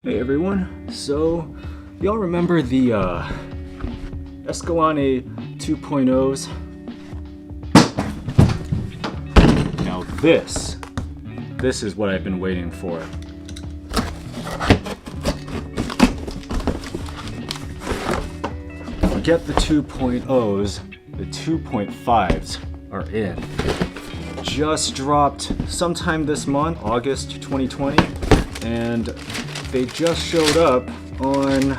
Hey everyone, so y'all remember the Escalante 2.0s? Now this is what I've been waiting for. Forget the 2.0s, the 2.5s are in. Just dropped sometime this month, August 2020, and they just showed up on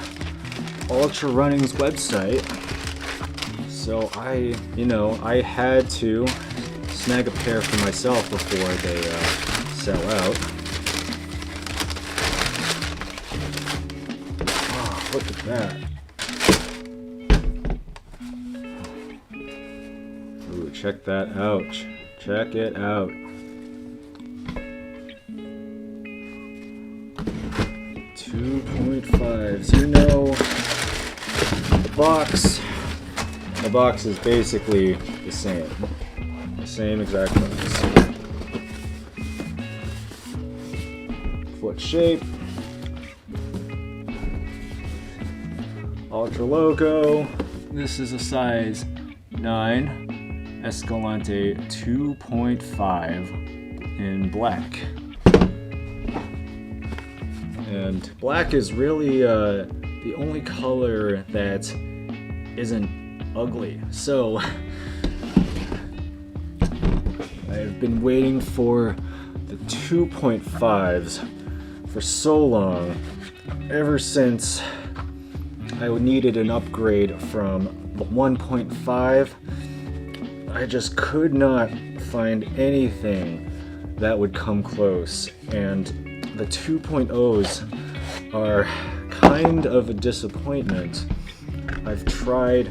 Altra Running's website, so I had to snag a pair for myself before they sell out. Oh, look at that. Ooh, check that out. Check it out. 2.5s. You know, the box is basically the same exact box. Foot shape, Altra logo. This is a size 9 Escalante 2.5 in black. And black is really the only color that isn't ugly. So I've been waiting for the 2.5s for so long, ever since I needed an upgrade from the 1.5. I just could not find anything that would come close, and the 2.0s are kind of a disappointment. I've tried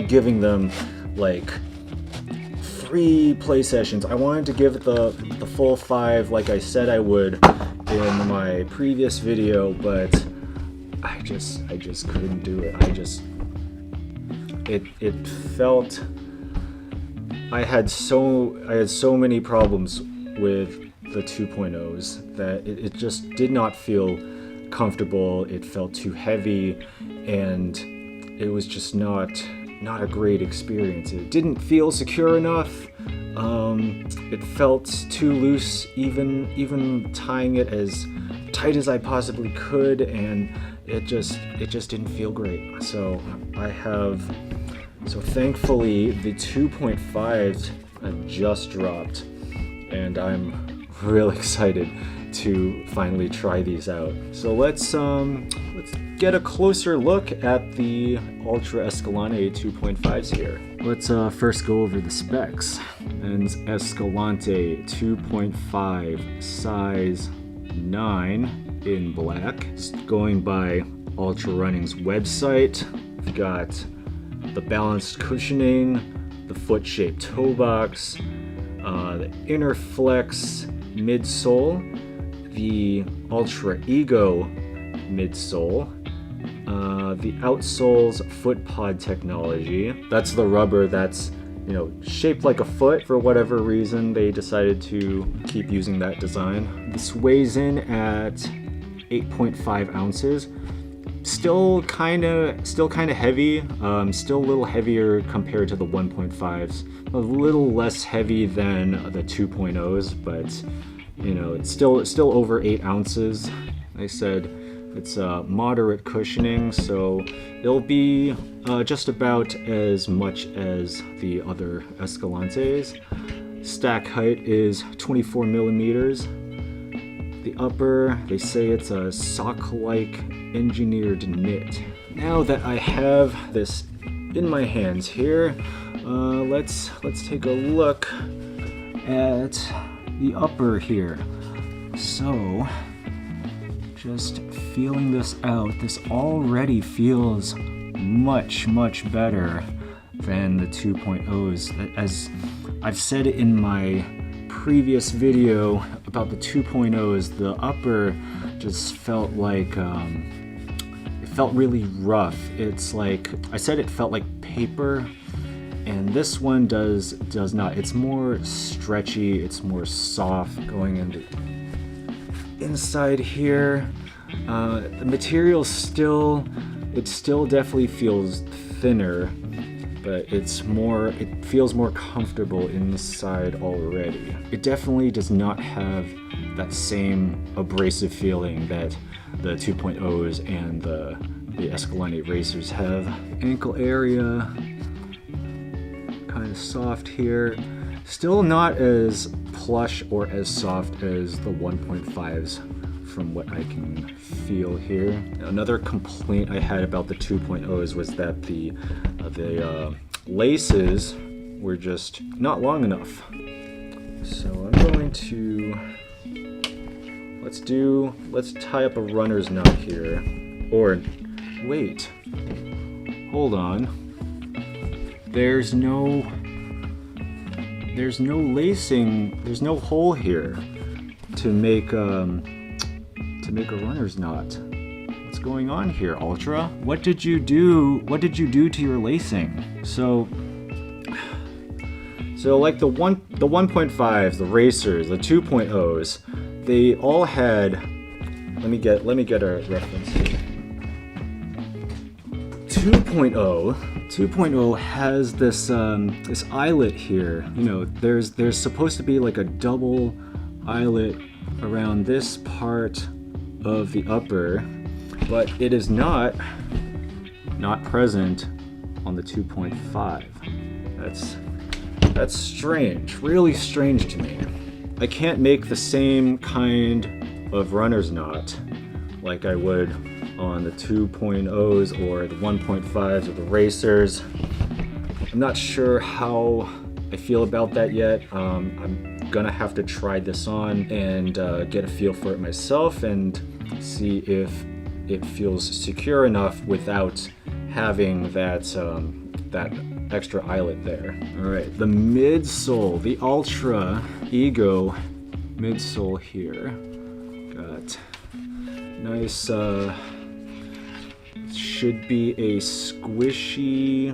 giving them like 3 play sessions. I wanted to give it the full 5 like I said I would in my previous video, but I just couldn't do it. It felt I had so many problems with the 2.0s that it just did not feel comfortable. It felt too heavy, and it was just not a great experience. It didn't feel secure enough. It felt too loose, even tying it as tight as I possibly could, and it just didn't feel great. So thankfully the 2.5s have just dropped, and I'm real excited to finally try these out. So let's get a closer look at the Altra Escalante 2.5s here. Let's first go over the specs. And Escalante 2.5 size 9 in black. It's going by Altra Running's website. We've got the balanced cushioning, the foot-shaped toe box, the inner flex midsole, the Ultra Ego midsole, the outsole's foot pod technology. That's the rubber that's shaped like a foot. For whatever reason, they decided to keep using that design. This weighs in at 8.5 ounces. Still kind of heavy. Still a little heavier compared to the 1.5s. A little less heavy than the 2.0s, but it's still over 8 ounces. They said it's moderate cushioning, so it'll be just about as much as the other Escalantes. Stack height is 24 millimeters. The upper, they say it's a sock-like engineered knit. Now that I have this in my hands here, let's take a look at the upper here. So, just feeling this out, this already feels much better than the 2.0s. As I've said in my previous video about the 2.0s, the upper just felt like it felt really rough. It's like I said, it felt like paper, and this one does not. It's more stretchy, it's more soft going inside here. The material still definitely feels thinner, but it feels more comfortable inside already. It definitely does not have that same abrasive feeling that the 2.0s and the Escalante racers have. Ankle area, kind of soft here. Still not as plush or as soft as the 1.5s from what I can feel here. Another complaint I had about the 2.0s was that the laces were just not long enough. So I'm going to, let's tie up a runner's knot here. Or, wait, hold on. There's no lacing, there's no hole here to make a runner's knot. What's going on here, Ultra? What did you do to your lacing? So like the 1.5s, the racers, the 2.0s, they all had, let me get a reference here. 2.0 has this this eyelet here. You know, there's supposed to be like a double eyelet around this part of the upper, but it is not present on the 2.5. That's strange, really strange to me. I can't make the same kind of runner's knot like I would on the 2.0s or the 1.5s or the racers. I'm not sure how I feel about that yet. I'm gonna have to try this on and get a feel for it myself and see if it feels secure enough without having that extra eyelet there. All right, the midsole, the Ultra Ego midsole here. Got nice, should be a squishy,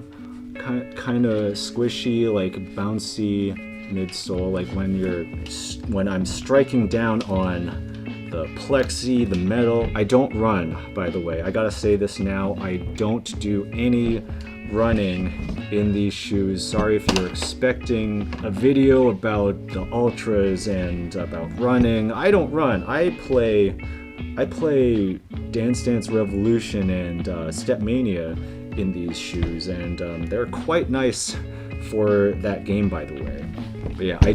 kind of squishy, like bouncy midsole, like when I'm striking down on the plexi, the metal. I don't run, by the way. I gotta say this now. I don't do any running in these shoes. Sorry if you're expecting a video about the Ultras and about running. I don't run. I play Dance Dance Revolution and Step Mania in these shoes, and they're quite nice for that game, by the way. But yeah, I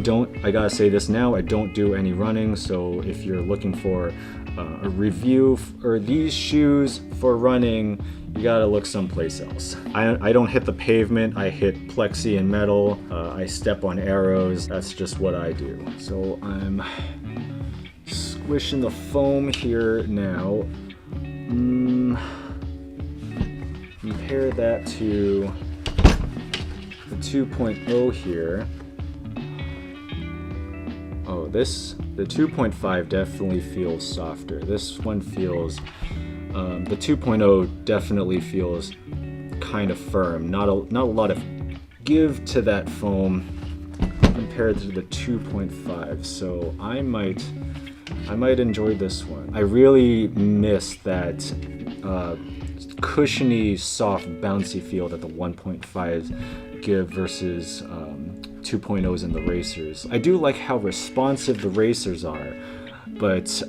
gotta say this now, I don't do any running, so if you're looking for a review for these shoes for running, you gotta look someplace else. I don't hit the pavement, I hit plexi and metal, I step on arrows, that's just what I do. So I'm squishing the foam here now. Compare that to the 2.0 here. Oh, the 2.5 definitely feels softer. This one feels, the 2.0 definitely feels kind of firm. Not a lot of give to that foam compared to the 2.5. So I might enjoy this one. I really miss that cushiony, soft, bouncy feel that the 1.5s give versus 2.0s and the racers. I do like how responsive the racers are, but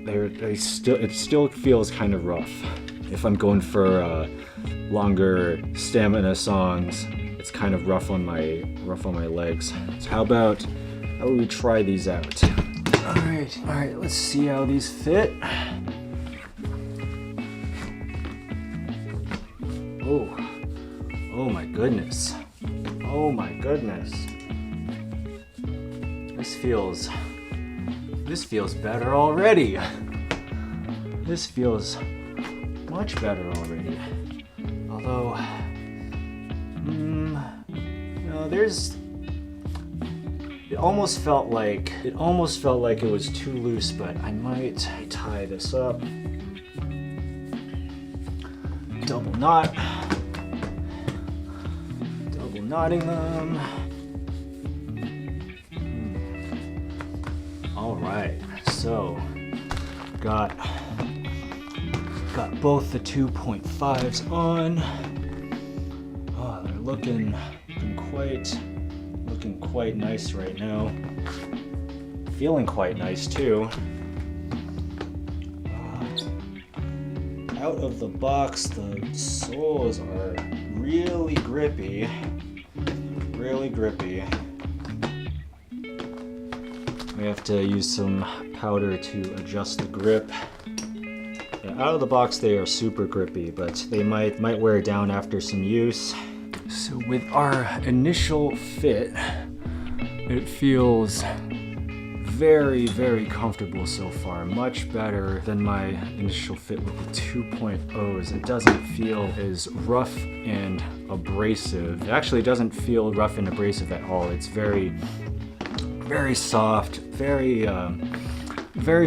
it still feels kind of rough. If I'm going for longer stamina songs, it's kind of rough on my legs. So how about we try these out? All right, let's see how these fit. Oh my goodness. Oh my goodness. This feels better already. This feels much better already. Although, it almost felt like it was too loose, but I might tie this up. Double knotting them. All right, so got both the 2.5s on. Oh, they're looking quite nice right now. Feeling quite nice too. Out of the box, the soles are really grippy. Really grippy. We have to use some powder to adjust the grip. Yeah, out of the box they are super grippy, but they might wear down after some use. So with our initial fit, it feels very, very comfortable so far. Much better than my initial fit with the 2.0s. It doesn't feel as rough and abrasive. It actually doesn't feel rough and abrasive at all. It's very, very soft, very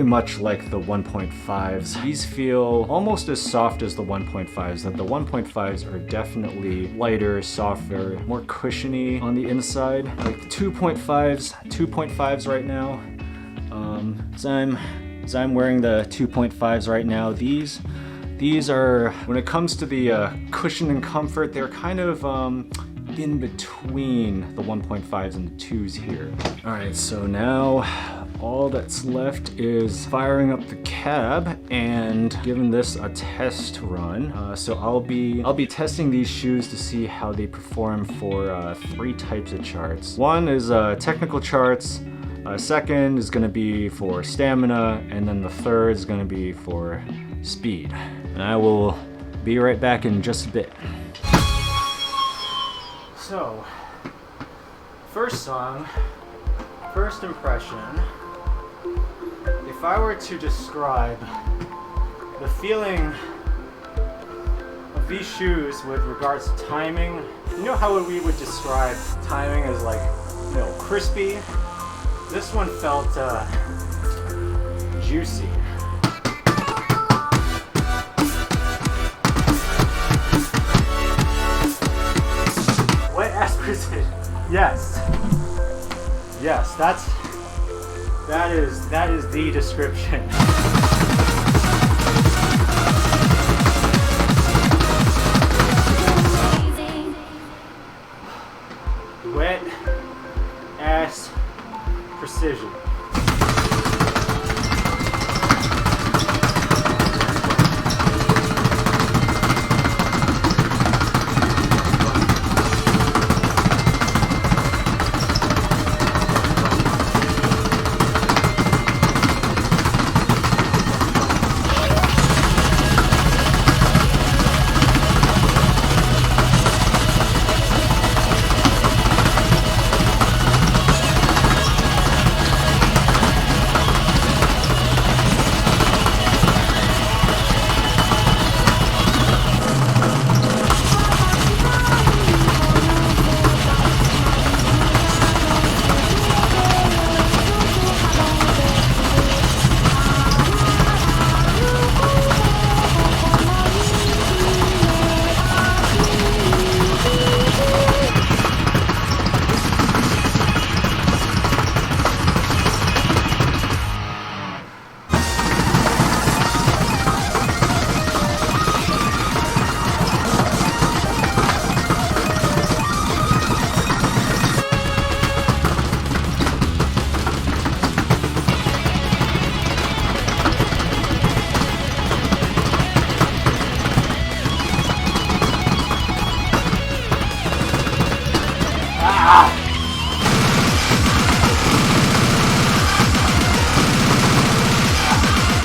much like the 1.5s. These feel almost as soft as the 1.5s. The 1.5s are definitely lighter, softer, more cushiony on the inside. Like the 2.5s right now. As I'm wearing the 2.5s right now, these are, when it comes to the cushion and comfort, they're kind of in between the 1.5s and the 2s here. All right, so now all that's left is firing up the cab and giving this a test run. So I'll be testing these shoes to see how they perform for 3 types of charts. One is technical charts. Second is going to be for stamina, and then the third is going to be for speed. And I will be right back in just a bit. So, first song, first impression. If I were to describe the feeling of these shoes with regards to timing, you know how we would describe timing as like, you know, crispy? This one felt juicy. Wet ass precision. Yes. Yes, that is the description. Wet ass precision.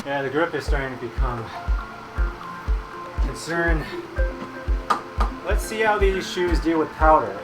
Yeah, the grip is starting to become a concern. Let's see how these shoes deal with powder.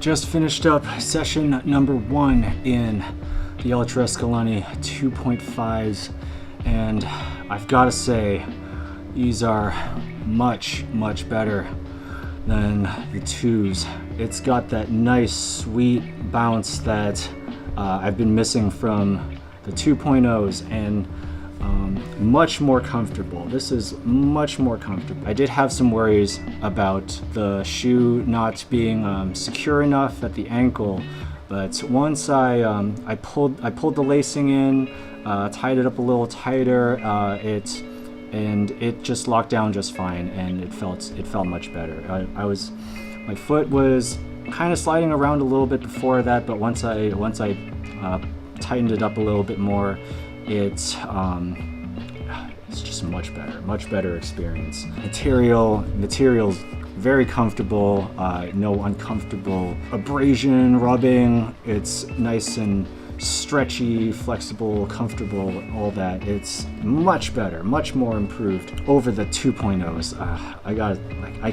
just finished up session number 1 in the Altra Escalante 2.5s, and I've got to say, these are much better than the 2s. It's got that nice sweet bounce that I've been missing from the 2.0s, and much more comfortable. This is much more comfortable. I did have some worries about the shoe not being secure enough at the ankle, but once I pulled the lacing in, tied it up a little tighter, it just locked down just fine, and it felt much better. My foot was kind of sliding around a little bit before that, but once I tightened it up a little bit more, it's just much better experience. Material's very comfortable, no uncomfortable abrasion, rubbing. It's nice and stretchy, flexible, comfortable, all that. It's much better, much more improved over the 2.0s. I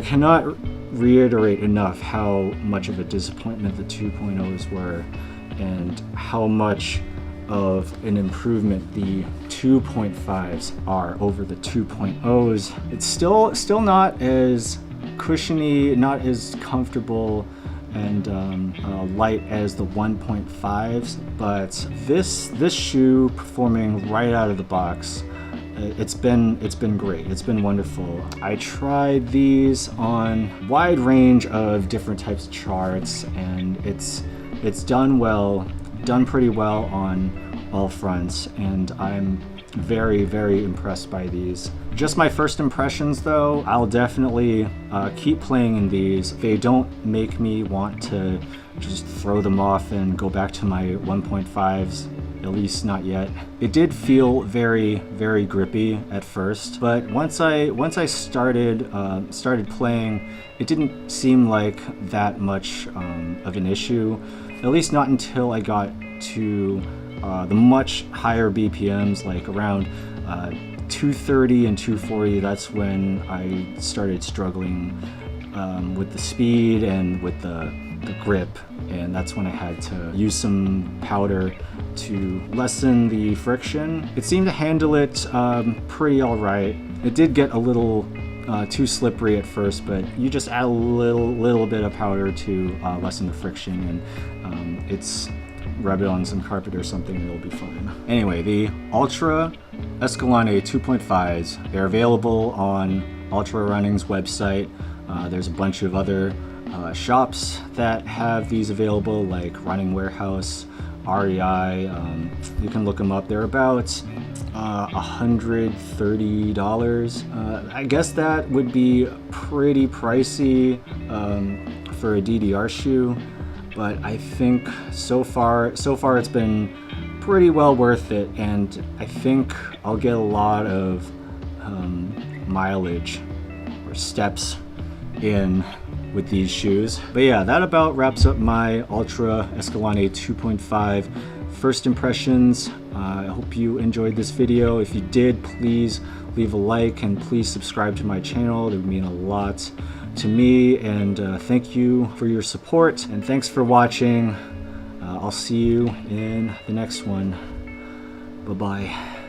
cannot reiterate enough how much of a disappointment the 2.0s were, and how much of an improvement the 2.5s are over the 2.0s. It's still not as cushiony, not as comfortable and light as the 1.5s, but this shoe, performing right out of the box, it's been great. It's been wonderful. I tried these on a wide range of different types of charts, and it's done pretty well on all fronts, and I'm very impressed by these. Just my first impressions though, I'll definitely keep playing in these. They don't make me want to just throw them off and go back to my 1.5s, at least not yet. It did feel very grippy at first, but once I started playing, it didn't seem like that much of an issue, at least not until I got to the much higher BPMs, like around 230 and 240. That's when I started struggling with the speed and with the grip, and that's when I had to use some powder to lessen the friction. It seemed to handle it pretty alright. It did get a little too slippery at first, but you just add a little bit of powder to lessen the friction, and it's rub it on some carpet or something, it'll be fine. Anyway, the Altra Escalante 2.5s, they're available on Altra Running's website. There's a bunch of other shops that have these available, like Running Warehouse, REI. You can look them up. They're about $130. I guess that would be pretty pricey for a DDR shoe, but I think so far it's been pretty well worth it, and I think I'll get a lot of mileage or steps in with these shoes. But yeah, that about wraps up my Altra Escalante 2.5 first impressions. I hope you enjoyed this video. If you did, please leave a like and please subscribe to my channel. It would mean a lot to me, and thank you for your support, and thanks for watching. I'll see you in the next one. Bye-bye.